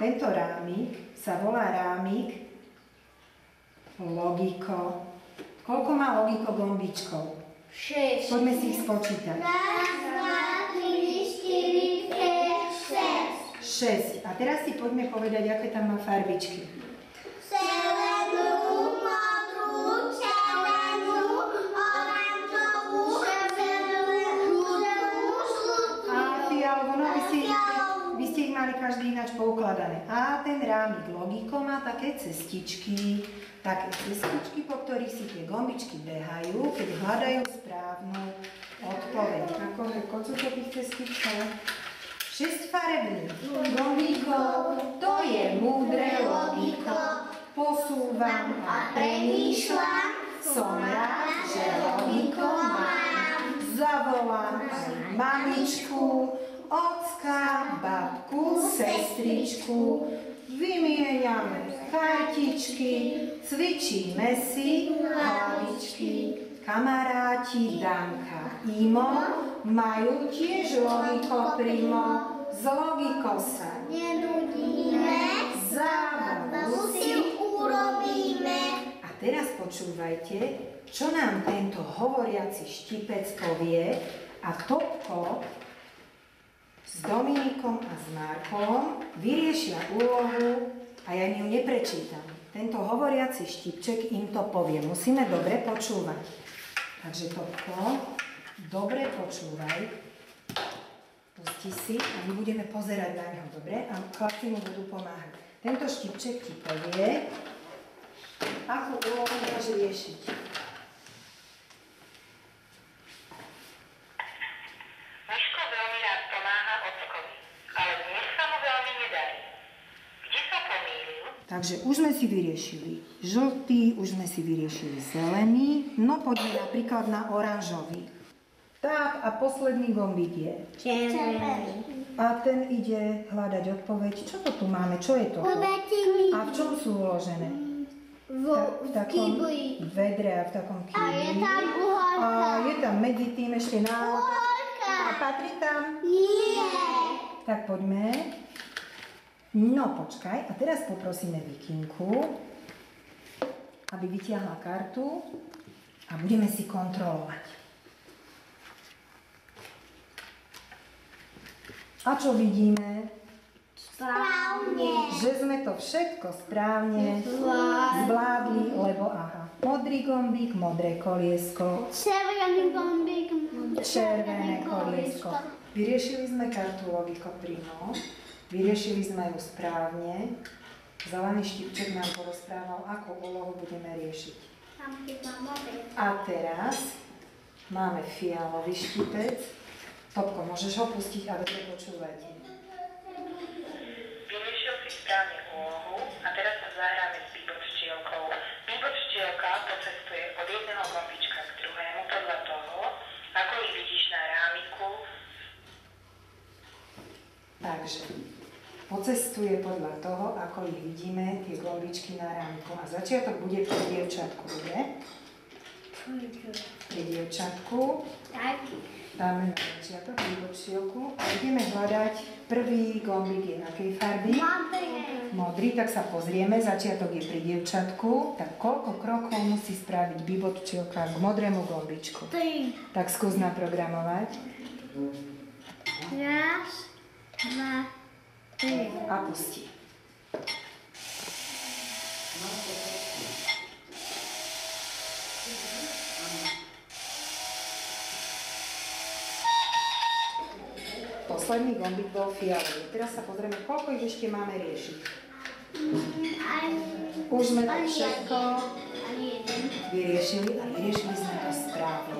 tento rámik sa volá rámik Logiko. Koľko má Logiko gombičkov? 6. Poďme si ich spočítať. 1, 2, 3, 4, 5, 6. 6. A teraz si poďme povedať, aké tam má farbičky. Zelenú, modrú, červenú, oranžovú, žltú. A fialovú, no vy ste ich mali každý ináč poukladané. A ten rámik Logiko má také cestičky, po ktorých si tie gombičky behajú, keď hľadajú správnu odpoveď. Ako sú to tých cestičkách? 6 farebných. Logiko, to je múdre Logiko. Posúvam a premýšľam, som rád, že Logiko mám. Zavolám aj mamičku, ocka, babku, sestričku. Vymieňame kartičky, cvičíme si hlavičky. Kamaráti Danka, Imo majú tiež Logiko primo. Z Logiko sa Nenudíme, zábavu si urobíme. A teraz počúvajte, čo nám tento hovoriaci štipec povie a Topko s Dominikom a s Markom vyriešia úlohu a ja ju neprečítam. Tento hovoriaci štipček im to povie. Musíme dobre počúvať. Takže Topko, dobre počúvaj. Pusti si a my budeme pozerať na neho, dobre? A chlapci mu budú pomáhať. Tento štipček ti povie, akú úlohu máš riešiť. Miško veľmi rád pomáha ockovi, ale dnes sa mu veľmi nedarí. Kde sa pomýlil? Takže už sme si vyriešili žltý, už sme si vyriešili zelený, no poďme napríklad na oranžový. Tak a posledný gombík je. Červený. A ten ide hľadať odpoveď. Čo to tu máme? Čo je to? Kubetiny. A v čom sú uložené? V takom kibli. vedre a v takom kibli. A je tam uhorka. A je tam medzi tým ešte náhod. Uhorka. A patrí tam? Nie. Tak poďme. No počkaj. A teraz poprosíme Vikinku, aby vytiahla kartu a budeme si kontrolovať. A čo vidíme? Správne. Že sme to všetko správne zvládli, lebo aha. Modrý gombík, modré koliesko, Červený gombík. červené koliesko. Vyriešili sme kartu Logiko primo, vyriešili sme ju správne. Zelený štipček nám porozprával, akú úlohu budeme riešiť. A teraz máme fialový štipec. Topko, môžeš ho pustiť a dobre počúvajte. Vyriešil si správne úlohu a teraz sa zahráme s bíboččielkou. Bíboččielka pocestuje od jedného gombička k druhému podľa toho, ako ich vidíš na rámiku. Takže, pocestuje podľa toho, ako ich vidíme, tie gombičky na rámku. A začiatok bude pri dievčatku, dobre? Pri dievčatku. Tak. Dáme na začiatok bíboččielku a ideme hľadať prvý gombík je akej farby? Modrý, tak sa pozrieme, začiatok je pri dievčatku, tak koľko krokov musí spraviť bíboččielka k modrému gombičku? 3. Tak skús naprogramovať. 1, 2, 3. A pusti. Posledný gombík bol fialový. Teraz sa pozrieme, koľko ich ešte máme riešiť. Už sme to všetko vyriešili a vyriešili sme to správne.